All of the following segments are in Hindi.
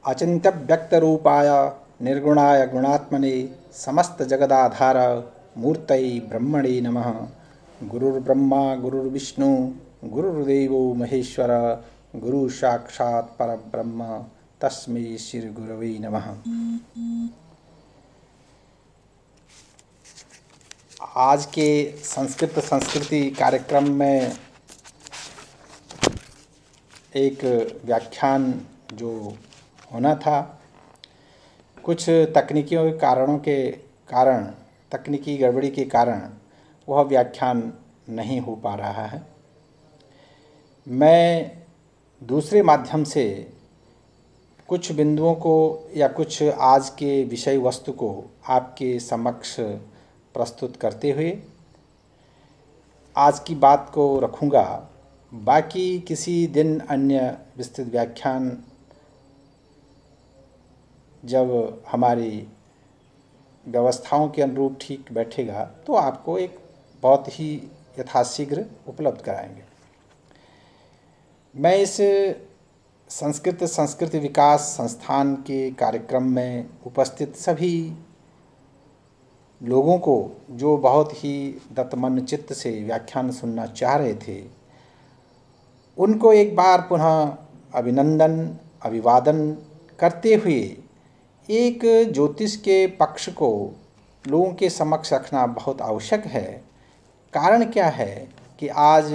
अचिंत्य व्यक्त रूपाय निर्गुणाय गुणात्मने समस्त जगदाधार मूर्तये ब्रह्मणे नमः। गुरुर्ब्रह्मा गुरुर्विष्णु गुरुर्देवो महेश्वर गुरु साक्षात् परब्रह्म तस्मै श्री गुरवे नमः। आज के संस्कृत संस्कृति कार्यक्रम में एक व्याख्यान जो होना था, कुछ तकनीकी कारणों के कारण, तकनीकी गड़बड़ी के कारण वह व्याख्यान नहीं हो पा रहा है। मैं दूसरे माध्यम से कुछ बिंदुओं को या कुछ आज के विषय वस्तु को आपके समक्ष प्रस्तुत करते हुए आज की बात को रखूँगा। बाकी किसी दिन अन्य विस्तृत व्याख्यान जब हमारी व्यवस्थाओं के अनुरूप ठीक बैठेगा तो आपको एक बहुत ही यथाशीघ्र उपलब्ध कराएंगे। मैं इस संस्कृत विकास संस्थान के कार्यक्रम में उपस्थित सभी लोगों को जो बहुत ही दत्तमन चित्त से व्याख्यान सुनना चाह रहे थे, उनको एक बार पुनः अभिनंदन अभिवादन करते हुए एक ज्योतिष के पक्ष को लोगों के समक्ष रखना बहुत आवश्यक है। कारण क्या है कि आज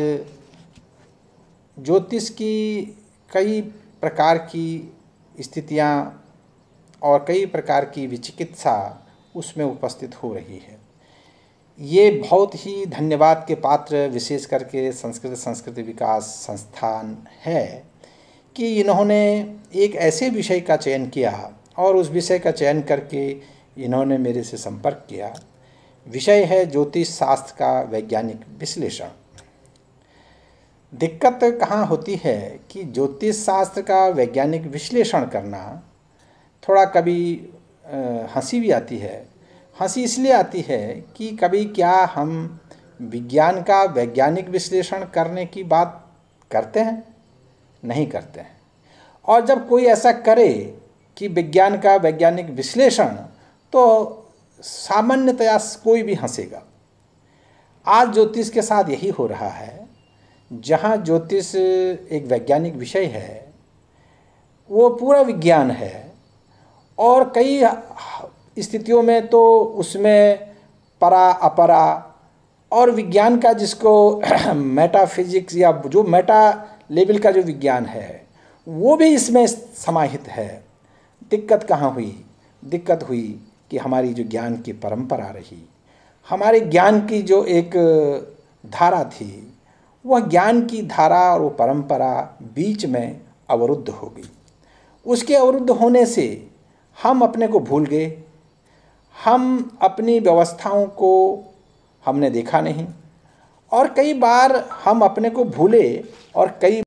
ज्योतिष की कई प्रकार की स्थितियां और कई प्रकार की विचिकित्सा उसमें उपस्थित हो रही है। ये बहुत ही धन्यवाद के पात्र विशेष करके संस्कृत विकास संस्थान है कि इन्होंने एक ऐसे विषय का चयन किया और उस विषय का चयन करके इन्होंने मेरे से संपर्क किया। विषय है ज्योतिष शास्त्र का वैज्ञानिक विश्लेषण। दिक्कत कहाँ होती है कि ज्योतिष शास्त्र का वैज्ञानिक विश्लेषण करना थोड़ा कभी हंसी भी आती है। हंसी इसलिए आती है कि कभी क्या हम विज्ञान का वैज्ञानिक विश्लेषण करने की बात करते हैं? नहीं करते हैं। और जब कोई ऐसा करे कि विज्ञान का वैज्ञानिक विश्लेषण, तो सामान्यतया कोई भी हंसेगा। आज ज्योतिष के साथ यही हो रहा है। जहाँ ज्योतिष एक वैज्ञानिक विषय है, वो पूरा विज्ञान है और कई स्थितियों में तो उसमें परा अपरा और विज्ञान का जिसको मेटाफिजिक्स या जो मेटा लेवल का जो विज्ञान है वो भी इसमें समाहित है। दिक्कत कहाँ हुई? दिक्कत हुई कि हमारी जो ज्ञान की परंपरा रही, हमारे ज्ञान की जो एक धारा थी, वह ज्ञान की धारा और वो परंपरा बीच में अवरुद्ध हो गई। उसके अवरुद्ध होने से हम अपने को भूल गए। हम अपनी व्यवस्थाओं को हमने देखा नहीं और कई बार हम अपने को भूले और कई